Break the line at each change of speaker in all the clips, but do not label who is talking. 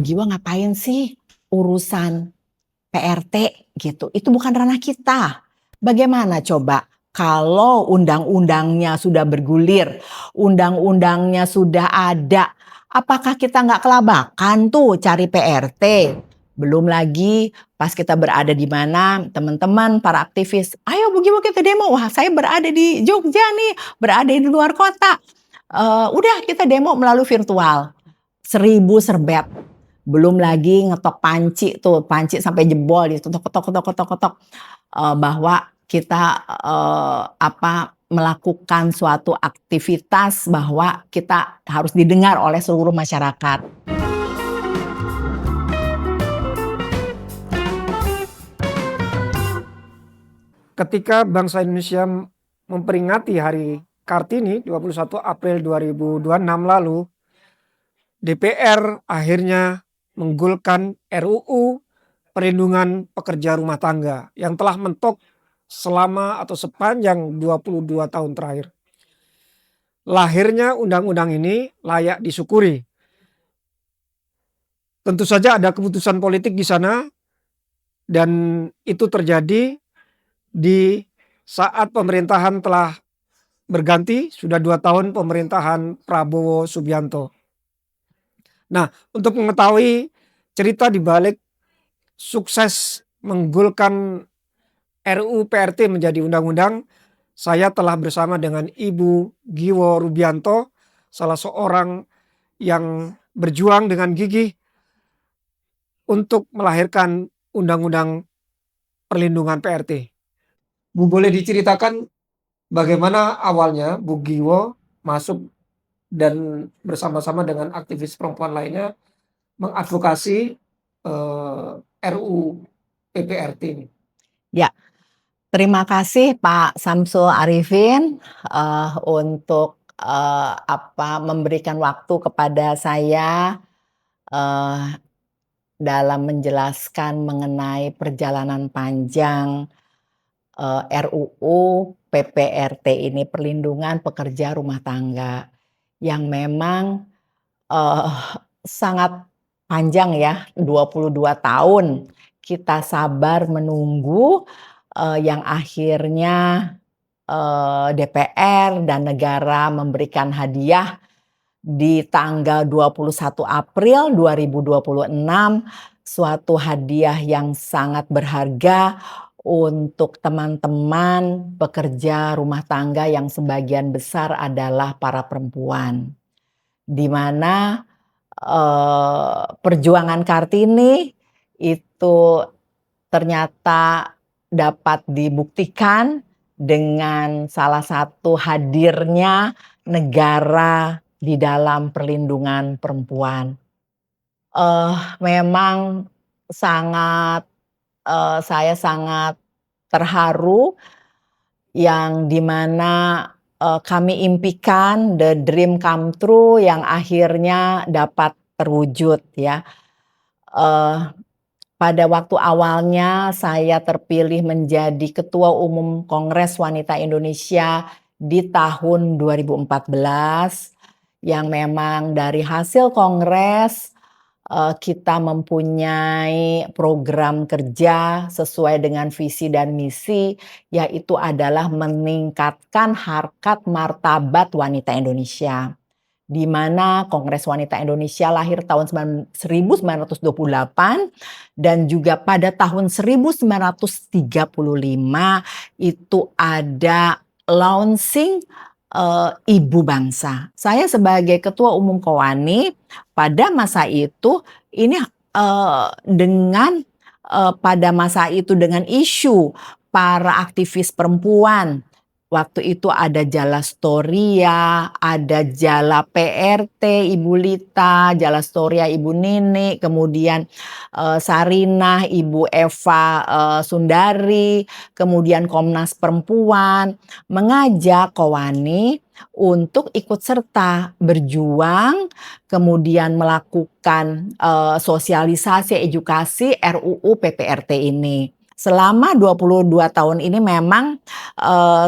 Giwa ngapain sih urusan PRT gitu, itu bukan ranah kita. Bagaimana coba kalau undang-undangnya sudah bergulir, undang-undangnya sudah ada, apakah kita nggak kelabakan tuh cari PRT? Belum lagi pas kita berada di mana, teman-teman para aktivis, ayo Bu Giwa kita demo. Wah, saya berada di Jogja nih, berada di luar kota. Udah kita demo melalui virtual. 1000 serbet. Belum lagi ngetok panci tuh, panci sampai jebol gitu, ketok, bahwa kita melakukan suatu aktivitas bahwa kita harus didengar oleh seluruh masyarakat.
Ketika bangsa Indonesia memperingati Hari Kartini 21 April 2026 lalu, DPR akhirnya menggolkan RUU Perlindungan Pekerja Rumah Tangga yang telah mentok selama atau sepanjang 22 tahun terakhir. Lahirnya undang-undang ini layak disyukuri. Tentu saja ada keputusan politik di sana, dan itu terjadi di saat pemerintahan telah berganti, sudah 2 tahun pemerintahan Prabowo Subianto. Nah, untuk mengetahui cerita di balik sukses menggolkan RUU PRT menjadi undang-undang, saya telah bersama dengan Ibu Giwo Rubianto, salah seorang yang berjuang dengan gigih untuk melahirkan undang-undang perlindungan PRT. Bu, boleh diceritakan bagaimana awalnya Bu Giwo masuk dan bersama-sama dengan aktivis perempuan lainnya mengadvokasi RUU PPRT ini?
Ya, terima kasih Pak Samsul Arifin untuk memberikan waktu kepada saya dalam menjelaskan mengenai perjalanan panjang RUU PPRT ini, Perlindungan Pekerja Rumah Tangga, yang memang sangat panjang ya, 22 tahun kita sabar menunggu, yang akhirnya DPR dan negara memberikan hadiah di tanggal 21 April 2026, suatu hadiah yang sangat berharga untuk teman-teman pekerja rumah tangga yang sebagian besar adalah para perempuan. Di mana perjuangan Kartini itu ternyata dapat dibuktikan dengan salah satu hadirnya negara di dalam perlindungan perempuan. Memang saya sangat terharu, yang dimana kami impikan, the dream come true yang akhirnya dapat terwujud ya. Pada waktu awalnya saya terpilih menjadi Ketua Umum Kongres Wanita Indonesia di tahun 2014, yang memang dari hasil kongres kita mempunyai program kerja sesuai dengan visi dan misi, yaitu adalah meningkatkan harkat martabat wanita Indonesia. Di mana Kongres Wanita Indonesia lahir tahun 1928 dan juga pada tahun 1935 itu ada launching Ibu Bangsa. Saya sebagai Ketua Umum Kowani pada masa itu ini pada masa itu dengan isu para aktivis perempuan. Waktu itu ada Jala Storia, ada Jala PRT Ibu Lita, Jala Storia Ibu Nini, kemudian Sarinah Ibu Eva Sundari, kemudian Komnas Perempuan mengajak Kowani untuk ikut serta berjuang, kemudian melakukan sosialisasi edukasi RUU PPRT ini. Selama 22 tahun ini memang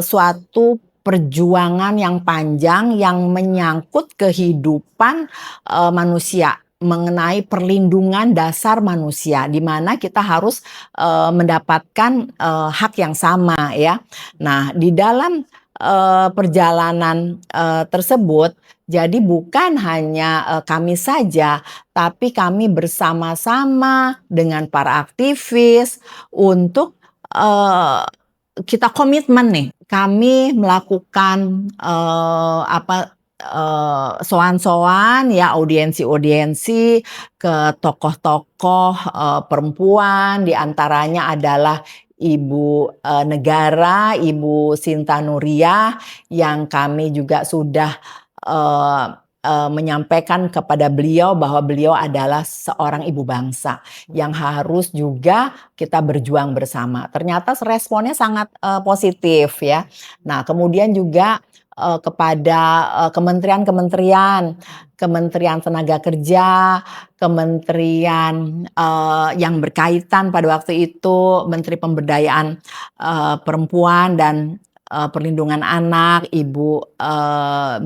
suatu perjuangan yang panjang yang menyangkut kehidupan manusia mengenai perlindungan dasar manusia, di mana kita harus mendapatkan hak yang sama ya. Nah, di dalam perjalanan tersebut, jadi bukan hanya kami saja, tapi kami bersama-sama dengan para aktivis untuk kita komitmen nih. Kami melakukan soan-soan ya, audiensi-audiensi ke tokoh-tokoh perempuan, di antaranya adalah Ibu Negara, Ibu Sinta Nuriyah, yang kami juga sudah menyampaikan kepada beliau bahwa beliau adalah seorang ibu bangsa yang harus juga kita berjuang bersama. Ternyata responnya sangat positif ya. Nah, kemudian juga kepada kementerian-kementerian, Kementerian Tenaga Kerja, kementerian yang berkaitan pada waktu itu, Menteri Pemberdayaan Perempuan dan Perlindungan Anak, Ibu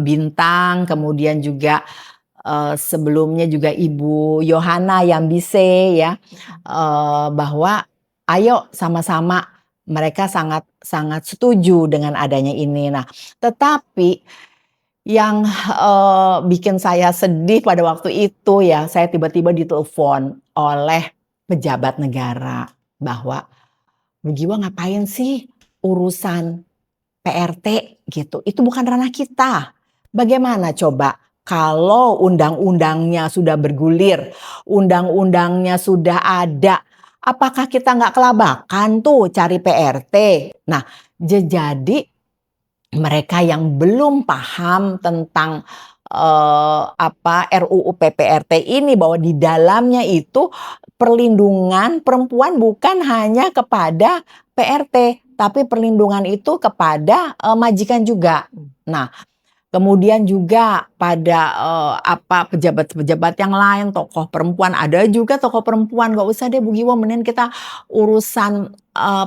Bintang, kemudian juga sebelumnya juga Ibu Yohana Yambise ya, bahwa ayo sama-sama, mereka sangat sangat setuju dengan adanya ini. Nah, tetapi yang bikin saya sedih pada waktu itu ya, saya tiba-tiba ditelepon oleh pejabat negara bahwa, "Bu Giwa ngapain sih urusan PRT gitu, itu bukan ranah kita. Bagaimana coba kalau undang-undangnya sudah bergulir, undang-undangnya sudah ada, apakah kita nggak kelabakan tuh cari PRT?" Nah, jadi mereka yang belum paham tentang RUU PPRT ini, bahwa di dalamnya itu perlindungan perempuan bukan hanya kepada PRT, tapi perlindungan itu kepada majikan juga. Nah, kemudian juga pada pejabat-pejabat yang lain, tokoh perempuan, ada juga tokoh perempuan, nggak usah deh Bu Giwa, mending kita urusan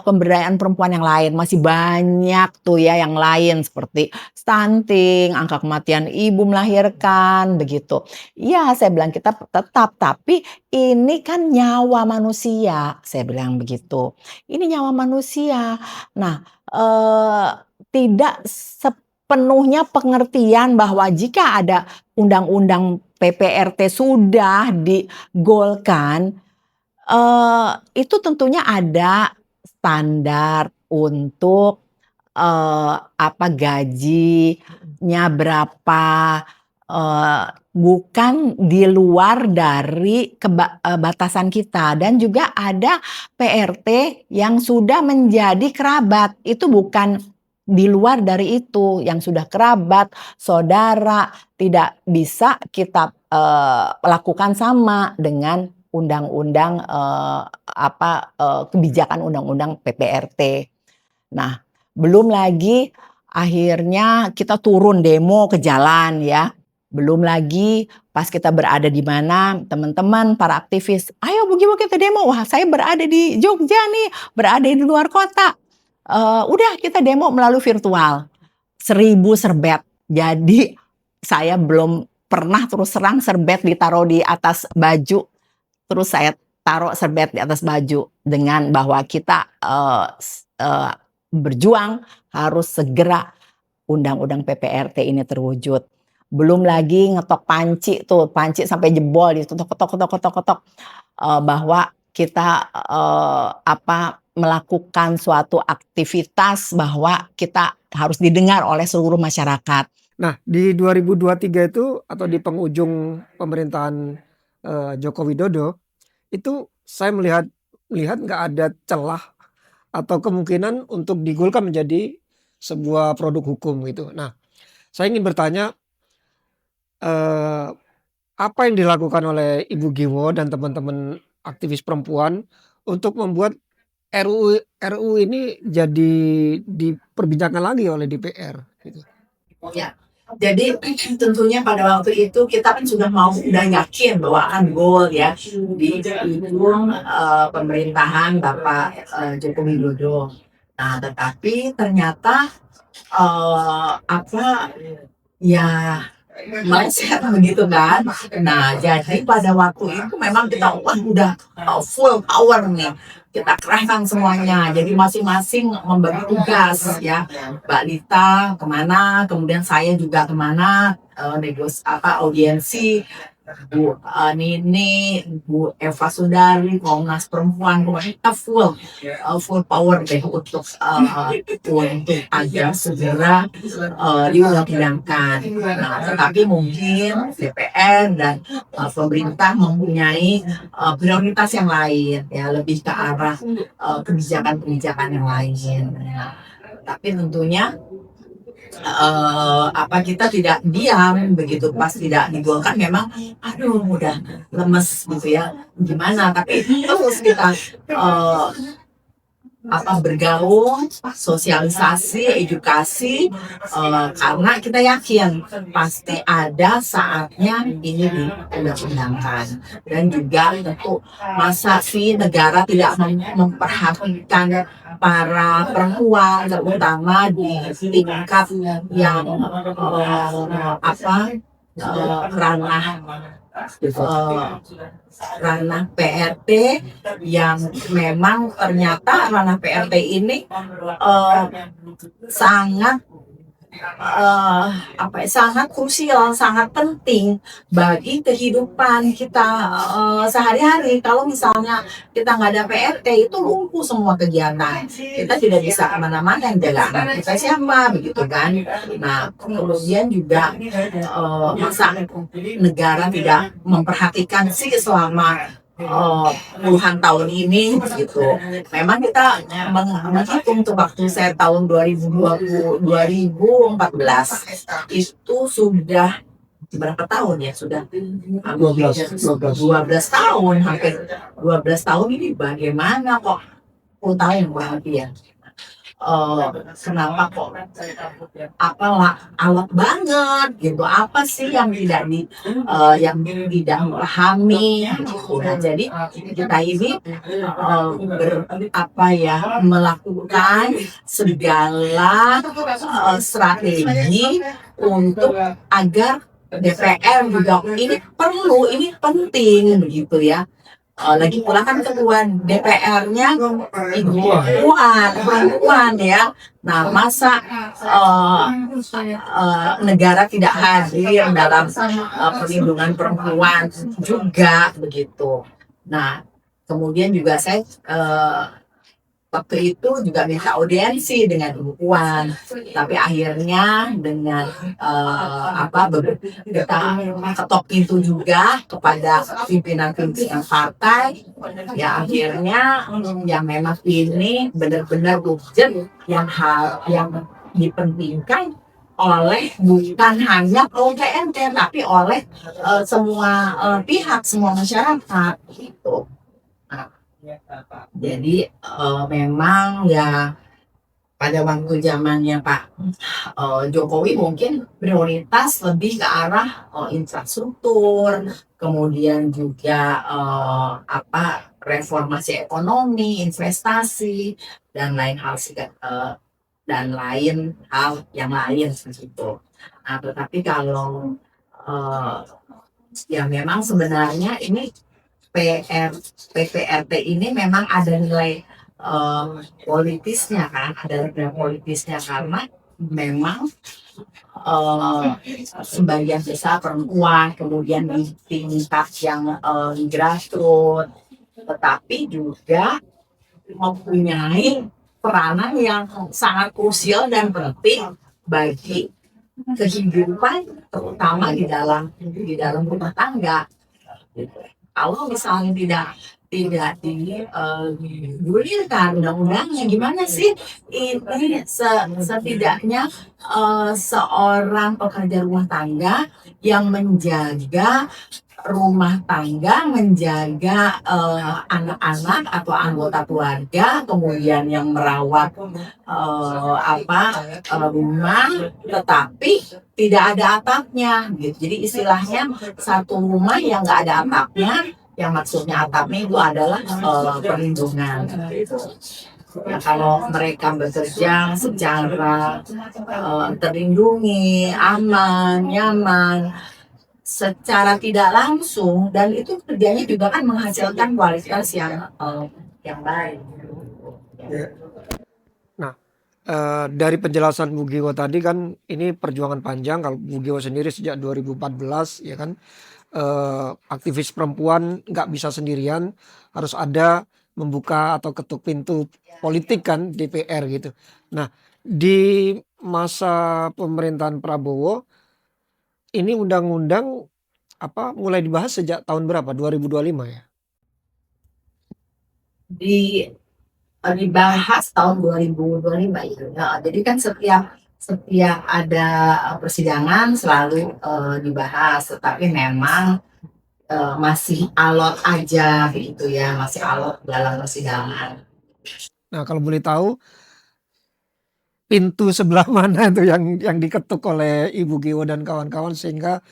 pemberdayaan perempuan yang lain, masih banyak tuh ya yang lain seperti stunting, angka kematian ibu melahirkan, begitu. Iya, saya bilang kita tetap, tapi ini kan nyawa manusia, saya bilang begitu. Ini nyawa manusia. Nah, tidak sepenuhnya pengertian bahwa jika ada undang-undang PPRT sudah digolkan, itu tentunya ada standar untuk gajinya berapa, bukan di luar dari batasan kita, dan juga ada PRT yang sudah menjadi kerabat, itu bukan di luar dari itu, yang sudah kerabat, saudara, tidak bisa kita lakukan sama dengan undang-undang kebijakan undang-undang PPRT. Nah, belum lagi akhirnya kita turun demo ke jalan ya. Belum lagi pas kita berada di mana, teman-teman para aktivis, "Ayo Bu Giwa kita demo." Wah, saya berada di Jogja nih, berada di luar kota. Udah kita demo melalui virtual. 1.000 serbet. Jadi saya belum pernah terus terang serbet ditaruh di atas baju, terus saya taruh serbet di atas baju dengan bahwa kita berjuang harus segera undang-undang PPRT ini terwujud. Belum lagi ngetok panci tuh, panci sampai jebol, diketok-ketok, bahwa kita melakukan suatu aktivitas bahwa kita harus didengar oleh seluruh masyarakat.
Nah, di 2023 itu atau di penghujung pemerintahan Joko Widodo, itu saya melihat nggak ada celah atau kemungkinan untuk digolkan menjadi sebuah produk hukum gitu. Nah, saya ingin bertanya, apa yang dilakukan oleh Ibu Giwo dan teman-teman aktivis perempuan untuk membuat RUU ini jadi diperbincangkan lagi oleh DPR gitu?
Ya, jadi tentunya pada waktu itu kita kan udah yakin bahwa akan goal ya di ujung pemerintahan Bapak Joko Widodo. Nah, tetapi ternyata ya
meleset begitu kan. Nah, jadi pada waktu itu memang kita wah udah full power nih. Kita kerahkan semuanya. Jadi masing-masing membagi tugas ya. Mbak Lita kemana, kemudian saya juga kemana, audiensi, Bu Nini, Bu Eva Sundari, Komnas Perempuan, pokoknya kita full power deh untuk agar segera diundang-undangkan. Nah, tetapi mungkin DPR dan pemerintah mempunyai prioritas yang lain, ya lebih ke arah kebijakan-kebijakan yang lain. Nah, tapi tentunya kita tidak diam begitu pas tidak digolkan, memang aduh udah lemes gitu ya, gimana, tapi terus kita bergaung, sosialisasi, edukasi, karena kita yakin pasti ada saatnya ini diundang-undangkan. Dan juga tentu masa sih negara tidak memperhatikan para perempuan, terutama di tingkat yang ranah PRT, yang memang ternyata ranah PRT ini sangat sangat krusial, sangat penting bagi kehidupan kita sehari-hari. Kalau misalnya kita nggak ada PRT, itu lumpuh semua kegiatan. Kita tidak bisa kemana-mana, yang jaga anak kita siapa, begitu kan. Nah, kemudian juga masa negara tidak memperhatikan sih selama puluhan tahun ini gitu. Memang kita menghitung tuh waktu saya tahun 2014 itu sudah berapa tahun ya, sudah 12 tahun, hampir 12 tahun ini bagaimana kok 10 tahun berarti ya. Kenapa kok alat banget gitu, apa sih yang tidak dipahami gitu. Nah, jadi kita ini melakukan segala strategi untuk agar DPR juga ini perlu, ini penting begitu ya. Lagi pula kan ketua DPR-nya perempuan ya. Nah, masa negara tidak hadir dalam perlindungan perempuan juga begitu. Nah, kemudian juga saya waktu itu juga minta audiensi dengan Ibu Puan, tapi akhirnya dengan kita ketok pintu juga kepada pimpinan-pimpinan partai, ya akhirnya yang memang ini benar-benar urgent, yang dipentingkan oleh bukan hanya PRT tapi oleh semua pihak, semua masyarakat gitu. Jadi memang ya pada waktu zamannya Pak Jokowi mungkin prioritas lebih ke arah infrastruktur, kemudian juga reformasi ekonomi, investasi, dan lain hal yang lain begitu. Nah, tetapi kalau ya memang sebenarnya ini PPRT ini memang ada nilai politisnya kan, ada nilai politisnya karena memang sebagian besar perempuan, kemudian di tingkat yang grassroots, tetapi juga mempunyai peranan yang sangat krusial dan penting bagi kehidupan, terutama di dalam rumah tangga. Kalau misalnya tidak digulirkan undang-undangnya, gimana sih ini setidaknya seorang pekerja rumah tangga yang menjaga rumah tangga, menjaga anak-anak atau anggota keluarga, kemudian yang merawat rumah, tetapi tidak ada atapnya gitu. Jadi istilahnya satu rumah yang nggak ada atapnya, yang maksudnya atapnya itu adalah perlindungan gitu. Ya, kalau mereka bekerja secara terlindungi, aman, nyaman, secara tidak langsung, dan itu kerjanya juga kan menghasilkan kualitas yang baik.
Ya. Nah, dari penjelasan Bu Giwo tadi kan ini perjuangan panjang. Kalau Bu Giwo sendiri sejak 2014 ya kan, aktivis perempuan nggak bisa sendirian, harus ada membuka atau ketuk pintu politik kan DPR gitu. Nah, di masa pemerintahan Prabowo ini undang-undang apa mulai dibahas sejak tahun berapa? 2025 ya?
Dibahas tahun 2025 itu. Nah, jadi kan setiap ada persidangan selalu dibahas, tetapi memang masih alot aja gitu ya, masih alot dalam persidangan.
Nah, kalau boleh tahu pintu sebelah mana itu yang diketuk oleh Ibu Giwo dan kawan-kawan sehingga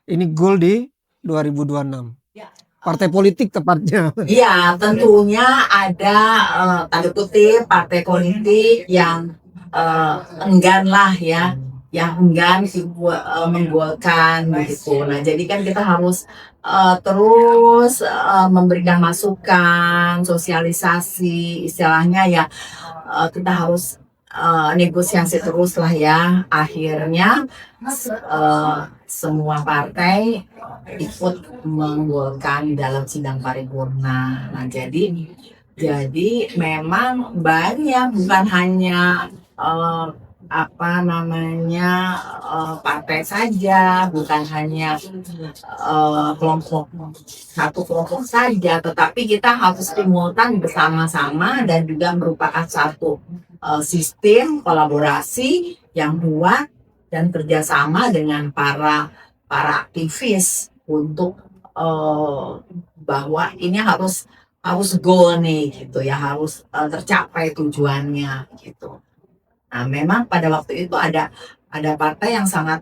ini goal di 2026?
Ya.
Partai politik tepatnya.
Iya, tentunya ada tanda kutip partai politik yang enggan lah ya, yang enggan menggolkan begitu. Nah, jadi kan kita harus terus memberikan masukan, sosialisasi, istilahnya ya kita harus negosiasi terus lah ya. Akhirnya semua partai ikut menggolkan dalam sidang paripurna. Nah, jadi memang banyak, bukan hanya partai saja, bukan hanya satu kelompok saja, tetapi kita harus simultan bersama-sama dan juga merupakan satu sistem kolaborasi yang kuat dan kerjasama dengan para aktivis untuk bahwa ini harus goal nih gitu ya, harus tercapai tujuannya gitu. Nah, memang pada waktu itu ada partai yang sangat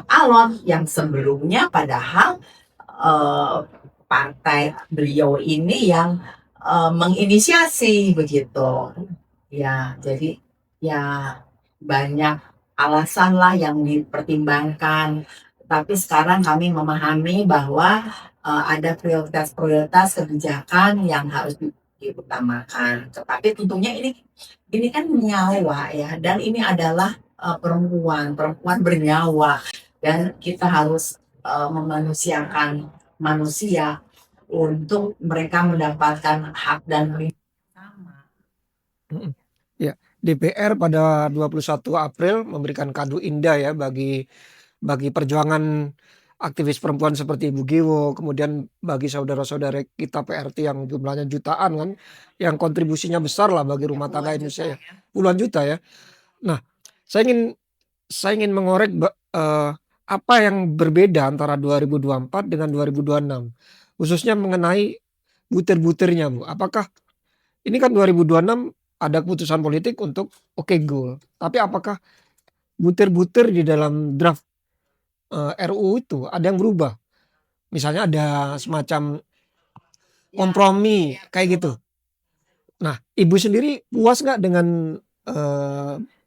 alot, yang sebelumnya padahal partai beliau ini yang menginisiasi begitu ya. Jadi ya banyak alasan lah yang dipertimbangkan, tapi sekarang kami memahami bahwa ada prioritas kebijakan yang harus diutamakan. Tetapi tentunya ini kan nyawa ya, dan ini adalah perempuan bernyawa, dan kita harus memanusiakan manusia untuk mereka mendapatkan hak dan sama.
Ya, DPR pada 21 April memberikan kado indah ya bagi perjuangan aktivis perempuan seperti Ibu Giwo, kemudian bagi saudara-saudara kita PRT yang jumlahnya jutaan kan, yang kontribusinya besar lah bagi rumah tangga Indonesia ya. Puluhan juta ya. Nah, saya ingin mengorek apa yang berbeda antara 2024 dengan 2026, khususnya mengenai butir-butirnya Bu. Apakah ini kan 2026 ada keputusan politik untuk goal, tapi apakah butir-butir di dalam draft RUU itu ada yang berubah? Misalnya ada semacam kompromi kayak gitu. Nah, Ibu sendiri puas nggak dengan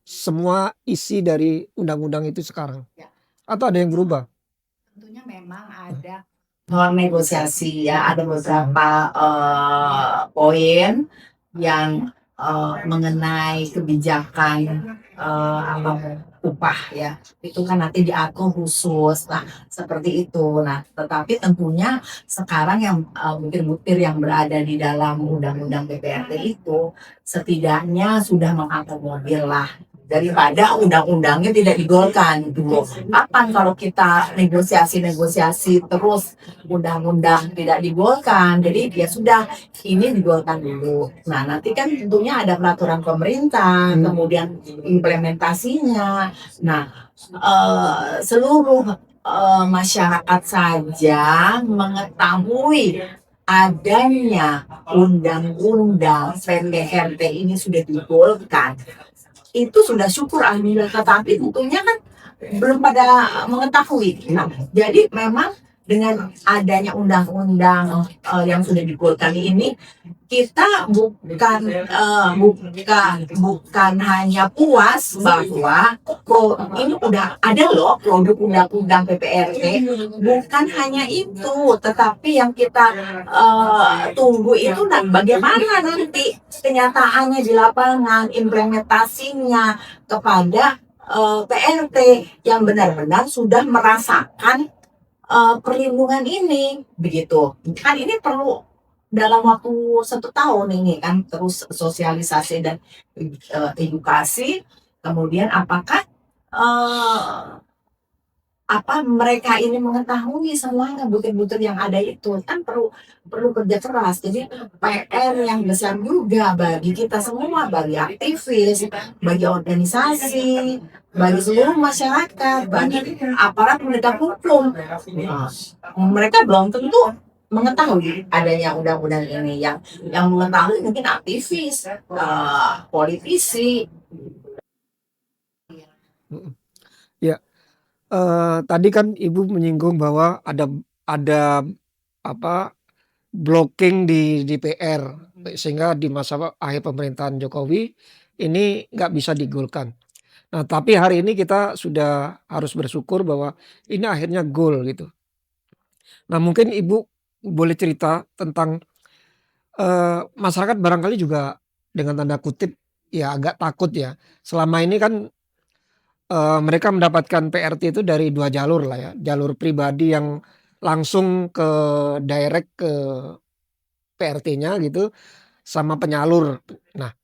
semua isi dari undang-undang itu sekarang? Atau ada yang berubah?
Tentunya memang ada negosiasi ya, ada beberapa poin yang mengenai kebijakan upah ya, itu kan nanti diatur khusus. Nah, seperti itu. Nah, tetapi tentunya sekarang yang butir-butir yang berada di dalam undang-undang PPRT itu setidaknya sudah mengakomodir lah, daripada undang-undangnya tidak digolkan dulu. Kapan kalau kita negosiasi terus undang-undang tidak digolkan, jadi ya sudah, ini digolkan dulu. Nah, nanti kan tentunya ada peraturan pemerintah, kemudian implementasinya. Nah, seluruh masyarakat saja mengetahui adanya undang-undang PPRT ini sudah digolkan, itu sudah syukur alhamdulillah. Tetapi tentunya kan belum pada mengetahui. Nah, jadi memang dengan adanya undang-undang yang sudah digolkan ini, kita bukan hanya puas bahwa ini udah ada loh produk undang-undang PPRT, bukan hanya itu, tetapi yang kita tunggu itu bagaimana nanti kenyataannya di lapangan, implementasinya kepada PRT yang benar-benar sudah merasakan perlindungan ini, begitu. Kan ini perlu dalam waktu 1 tahun ini kan, terus sosialisasi dan edukasi. Kemudian apakah mereka ini mengetahui semuanya butir-butir yang ada itu, kan perlu kerja keras. Jadi PR yang besar juga bagi kita semua, bagi aktivis, bagi organisasi, bagi seluruh masyarakat, bagi aparat penegak hukum. Mereka belum tentu mengetahui adanya undang-undang ini. Yang mengetahui mungkin aktivis, politisi.
Ya, tadi kan Ibu menyinggung bahwa ada apa blocking di DPR sehingga di masa akhir pemerintahan Jokowi ini nggak bisa digolkan. Nah, tapi hari ini kita sudah harus bersyukur bahwa ini akhirnya goal gitu. Nah, mungkin Ibu boleh cerita tentang masyarakat barangkali juga dengan tanda kutip ya agak takut ya. Selama ini kan mereka mendapatkan PRT itu dari 2 jalur lah ya. Jalur pribadi yang langsung ke direct ke PRT-nya gitu, sama penyalur. Nah,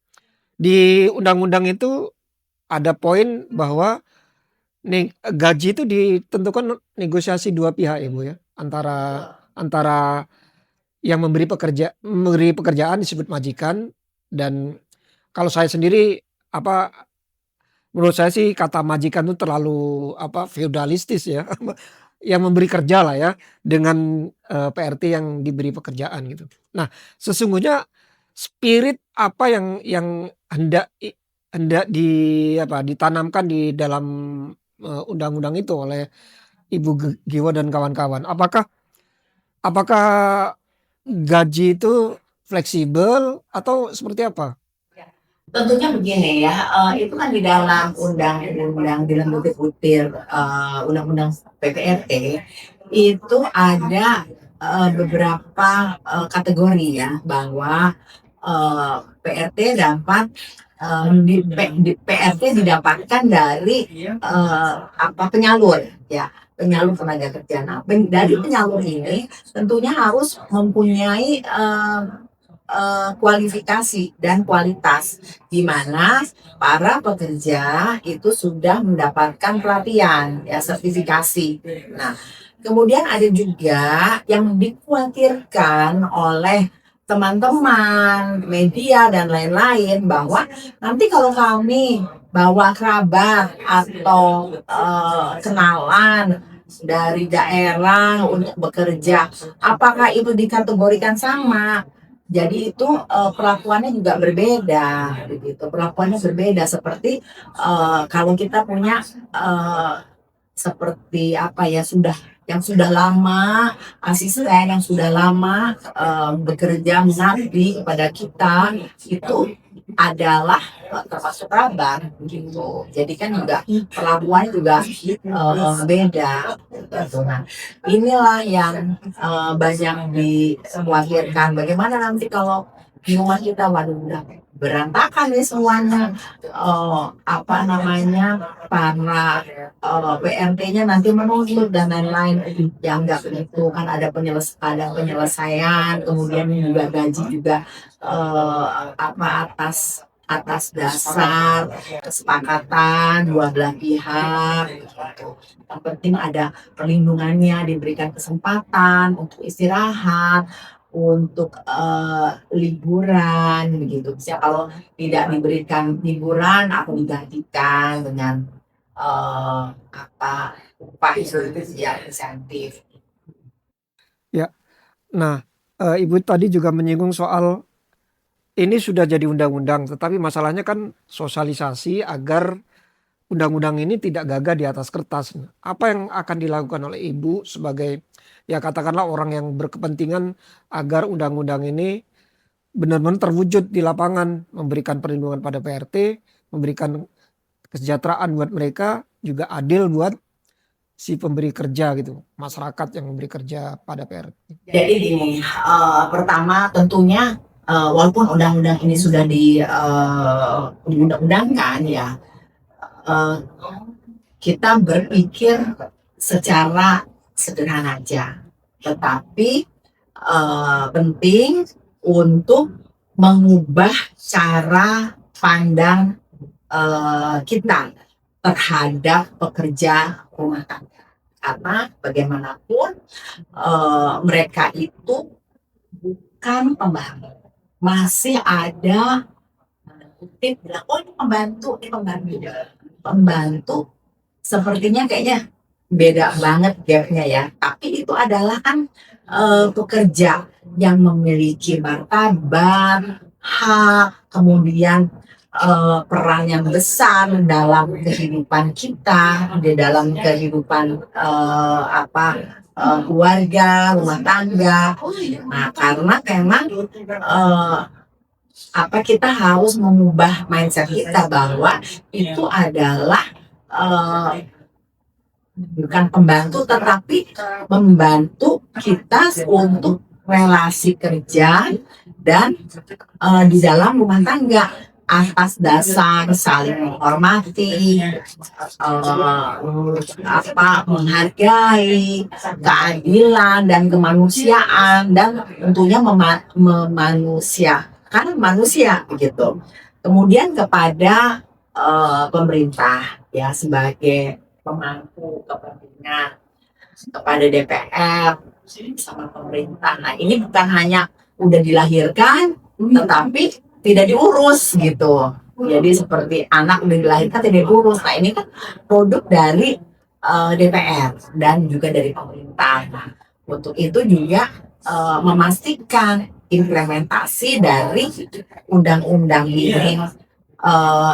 di undang-undang itu ada poin bahwa gaji itu ditentukan negosiasi 2 pihak ya Bu ya. Antara antara yang memberi pekerjaan disebut majikan, dan kalau saya sendiri menurut saya sih kata majikan itu terlalu feudalistis ya. Yang memberi kerja lah ya dengan PRT yang diberi pekerjaan gitu. Nah, sesungguhnya spirit apa yang hendak ditanamkan di dalam undang-undang itu oleh Ibu Giwa dan kawan-kawan? Apakah gaji itu fleksibel atau seperti apa?
Tentunya begini ya, itu kan di dalam undang-undang, di dalam butir-butir undang-undang PPRT itu ada beberapa kategori ya, bahwa PRT dapat PRT didapatkan dari penyalur ya, penyalur tenaga kerja. Nah, dari penyalur ini tentunya harus mempunyai kualifikasi dan kualitas, di mana para pekerja itu sudah mendapatkan pelatihan ya, sertifikasi. Nah, kemudian ada juga yang dikhawatirkan oleh teman-teman media dan lain-lain, bahwa nanti kalau kami bawa kerabat atau kenalan dari daerah untuk bekerja, apakah itu dikategorikan sama? Jadi itu perlakuannya juga berbeda, begitu. Perlakuannya berbeda seperti kalau kita punya seperti yang sudah lama, asisten yang sudah lama bekerja mengabdi kepada kita, itu adalah termasuk kerabat gitu. Jadi kan juga perlakuannya juga beda. Nah, inilah yang banyak dikhawatirkan. Bagaimana nanti kalau di rumah kita, waduh, udah berantakan nih semuanya, para PRT-nya nanti menuntut dan lain-lain. Yang enggak begitu kan, ada penyelesaian, kemudian juga gaji juga atas dasar kesepakatan dua belah pihak gitu. Yang penting ada perlindungannya, diberikan kesempatan untuk istirahat, untuk liburan begitu. Bisa kalau tidak diberikan liburan atau digantikan dengan upah ya, insentif.
Ya. Nah, Ibu tadi juga menyinggung soal ini sudah jadi undang-undang, tetapi masalahnya kan sosialisasi agar undang-undang ini tidak gagah di atas kertas. Apa yang akan dilakukan oleh Ibu sebagai ya katakanlah orang yang berkepentingan agar undang-undang ini benar-benar terwujud di lapangan, memberikan perlindungan pada PRT, memberikan kesejahteraan buat mereka, juga adil buat si pemberi kerja gitu, masyarakat yang memberi kerja pada PRT.
Jadi gini, pertama tentunya walaupun undang-undang ini sudah diundang-undangkan ya, kita berpikir secara sederhana aja, tetapi penting untuk mengubah cara pandang kita terhadap pekerja rumah tangga, karena bagaimanapun mereka itu bukan pembantu, masih ada kutip bilang, oh ini pembantu, sepertinya kayaknya beda banget gapnya ya, tapi itu adalah kan pekerja yang memiliki martabat, hak, kemudian peran yang besar dalam kehidupan kita, di dalam kehidupan keluarga, rumah tangga. Nah, karena memang kita harus mengubah mindset kita bahwa itu adalah bukan pembantu, tetapi membantu kita untuk relasi kerja dan di dalam rumah tangga atas dasar saling menghormati, menghargai, keadilan dan kemanusiaan, dan tentunya memanusiakan manusia begitu. Kemudian kepada pemerintah ya sebagai pemangku kepentingan, kepada DPR sama pemerintah. Nah, ini bukan hanya udah dilahirkan tetapi tidak diurus gitu. Jadi seperti anak udah dilahirkan tidak diurus. Nah, ini kan produk dari DPR dan juga dari pemerintah. Nah, untuk itu juga memastikan implementasi dari undang-undang ini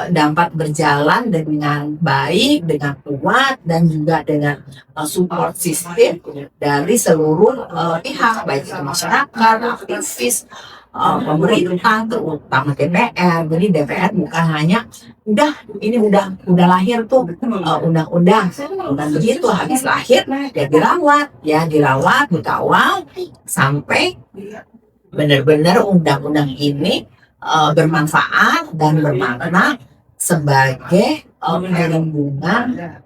dapat berjalan dengan baik, dengan kuat, dan juga dengan support system dari seluruh pihak, baik itu masyarakat, aktivis, pemerintah, terutama DPR. Jadi DPR bukan hanya ini udah lahir tuh undang-undang, bukan begitu, habis lahir ya dirawat, dikawal sampai benar-benar undang-undang ini bermanfaat dan bermakna sebagai perlindungan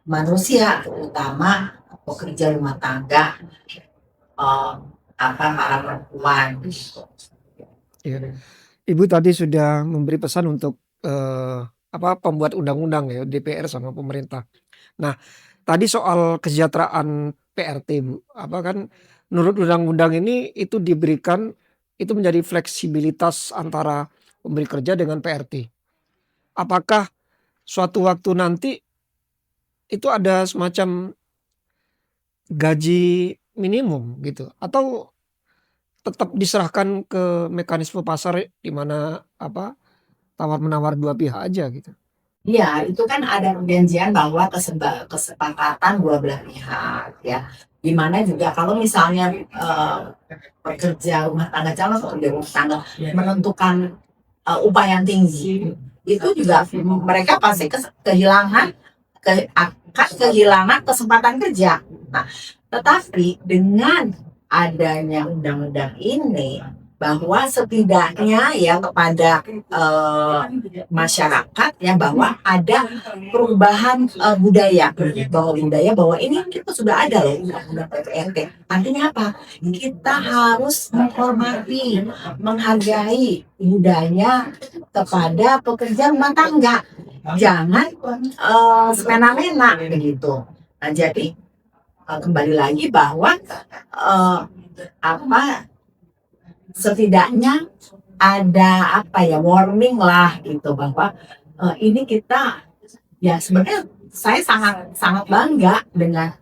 manusia, terutama pekerja rumah tangga, para perempuan.
Ya. Ibu tadi sudah memberi pesan untuk pembuat undang-undang ya, DPR sama pemerintah. Nah, tadi soal kesejahteraan PRT, Bu, kan menurut undang-undang ini itu diberikan, itu menjadi fleksibilitas antara pemberi kerja dengan PRT. Apakah suatu waktu nanti itu ada semacam gaji minimum gitu, atau tetap diserahkan ke mekanisme pasar di mana tawar menawar dua pihak aja gitu?
Iya, itu kan ada perjanjian bahwa kesepakatan dua belah pihak ya. Dimana juga kalau misalnya pekerja rumah tangga, calon pekerja rumah tangga menentukan upah yang tinggi, itu juga mereka pasti kehilangan kesempatan kerja. Nah, tetapi dengan adanya undang-undang ini, bahwa setidaknya ya kepada masyarakat ya bahwa ada perubahan budaya, bahwa ini kita sudah ada loh undang-undang PPRT. Artinya apa? Kita harus menghormati, menghargai budaya kepada pekerja rumah tangga. Jangan semena-mena begitu. Nah, jadi kembali lagi bahwa setidaknya ada warning lah gitu, bahwa ini kita ya sebenarnya saya sangat bangga dengan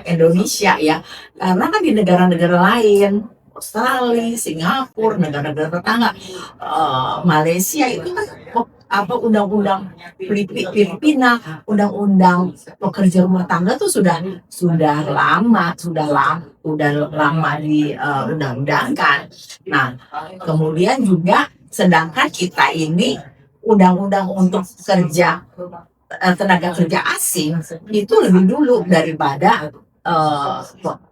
Indonesia ya, karena kan di negara-negara lain, Australia, Singapura, negara-negara tetangga, Malaysia itu kan undang-undang Filipina, undang-undang pekerja rumah tangga tuh sudah lama di undang-undangkan. Nah, kemudian juga sedangkan kita ini undang-undang untuk tenaga kerja asing itu lebih dulu daripada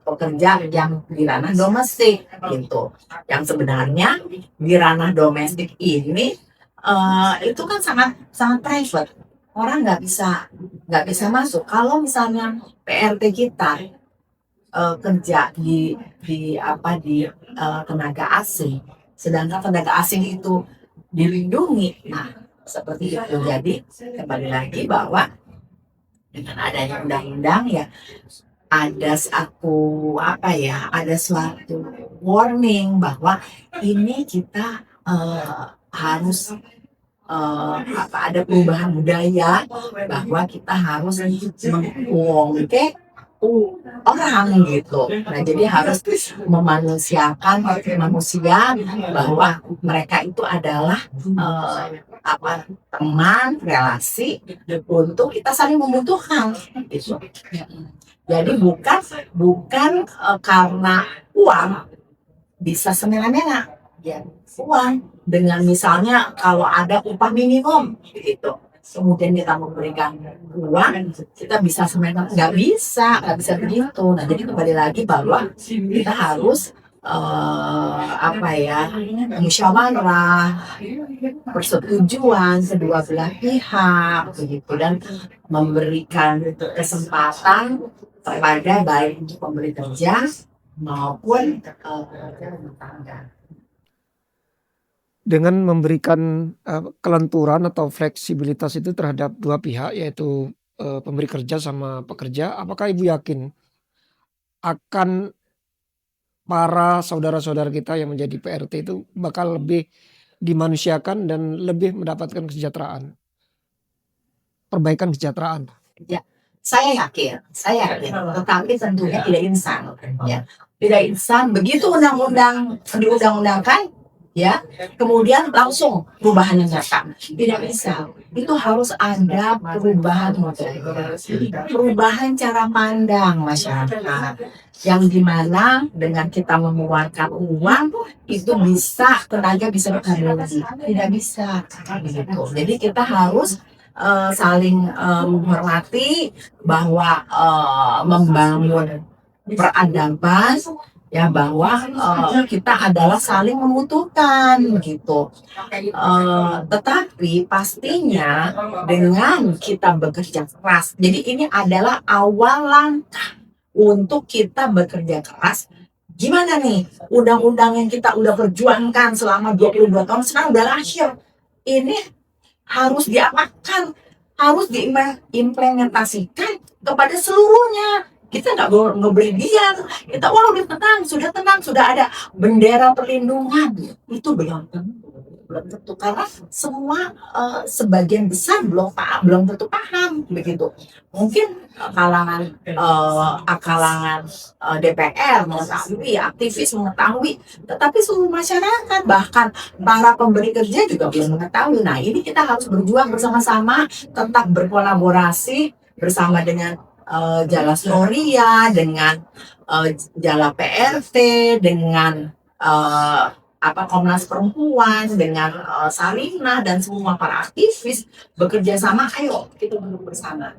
pekerja yang di ranah domestik gitu. Yang sebenarnya di ranah domestik ini itu kan sangat sangat private. Orang nggak bisa masuk. Kalau misalnya PRT kita kerja di tenaga asing, sedangkan tenaga asing itu dilindungi. Nah, seperti itu. Jadi kembali lagi bahwa dengan adanya undang-undang ya ada suatu warning bahwa ini kita harus ada perubahan budaya bahwa kita harus mengungke orang gitu. Nah, jadi harus memanusiakan manusia bahwa mereka itu adalah teman, relasi untuk kita saling membutuhkan gitu. Jadi bukan karena uang bisa semena-mena ya, uang dengan misalnya kalau ada upah minimum gitu, kemudian kita memberikan uang, kita bisa semena, nggak bisa begitu. Nah, jadi kembali lagi bahwa kita harus musyawarah, persetujuan kedua belah pihak begitu, dan memberikan kesempatan kepada baik pemberi kerja maupun pekerja rumah tangga.
Dengan memberikan kelenturan atau fleksibilitas itu terhadap dua pihak, yaitu pemberi kerja sama pekerja, apakah Ibu yakin akan para saudara-saudara kita yang menjadi PRT itu bakal lebih dimanusiakan dan lebih mendapatkan kesejahteraan, perbaikan kesejahteraan?
Ya, saya yakin, tetapi tentunya tidak instan, ya, tidak instan. Begitu undang-undang diundang-undangkan, ya, kemudian langsung perubahan yang nyata, tidak bisa. Itu harus ada perubahan model, perubahan cara pandang masyarakat, yang dimana dengan kita mengeluarkan uang itu tenaga bisa berkali tidak bisa gitu. Jadi kita harus saling menghormati bahwa membangun peradaban ya, bahwa kita adalah saling membutuhkan gitu. Tetapi pastinya dengan kita bekerja keras. Jadi ini adalah awal langkah untuk kita bekerja keras. Gimana nih undang-undang yang kita udah perjuangkan selama 22 tahun sekarang udah lahir. Ini harus diapakan, harus diimplementasikan kepada seluruhnya. Kita nggak boleh diam. Kita sudah tenang, sudah ada bendera perlindungan. Itu belum tentu karena semua sebagian besar belum tentu paham begitu. Mungkin kalangan DPR mengetahui, aktivis mengetahui, tetapi seluruh masyarakat bahkan para pemberi kerja juga belum mengetahui. Nah, ini kita harus berjuang bersama-sama, tetap berkolaborasi bersama dengan Jala Storia, dengan Jala PRT, dengan Komnas Perempuan, dengan Sarinah dan semua para aktivis bekerja sama. Ayo kita duduk bersama.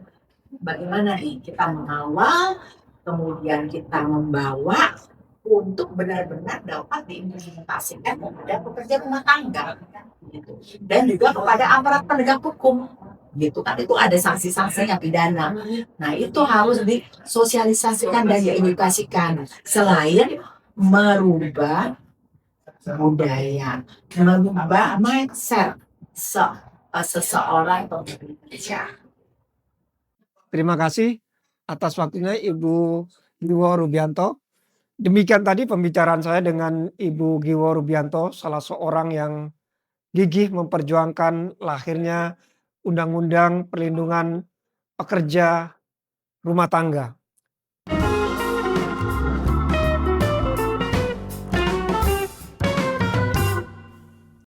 Bagaimana nih kita mengawal, kemudian kita membawa untuk benar-benar dapat diimplementasikan kepada pekerja rumah tangga, gitu. Dan juga kepada aparat penegak hukum, gitu kan, itu ada sanksi-sanksinya pidana. Nah, itu harus disosialisasikan dan diedukasikan. Selain merubah budaya, merubah mindset seseorang pekerja.
Terima kasih atas waktunya Ibu Giwo Rubianto. Demikian tadi pembicaraan saya dengan Ibu Giwo Rubianto, salah seorang yang gigih memperjuangkan lahirnya Undang-Undang Perlindungan Pekerja Rumah Tangga.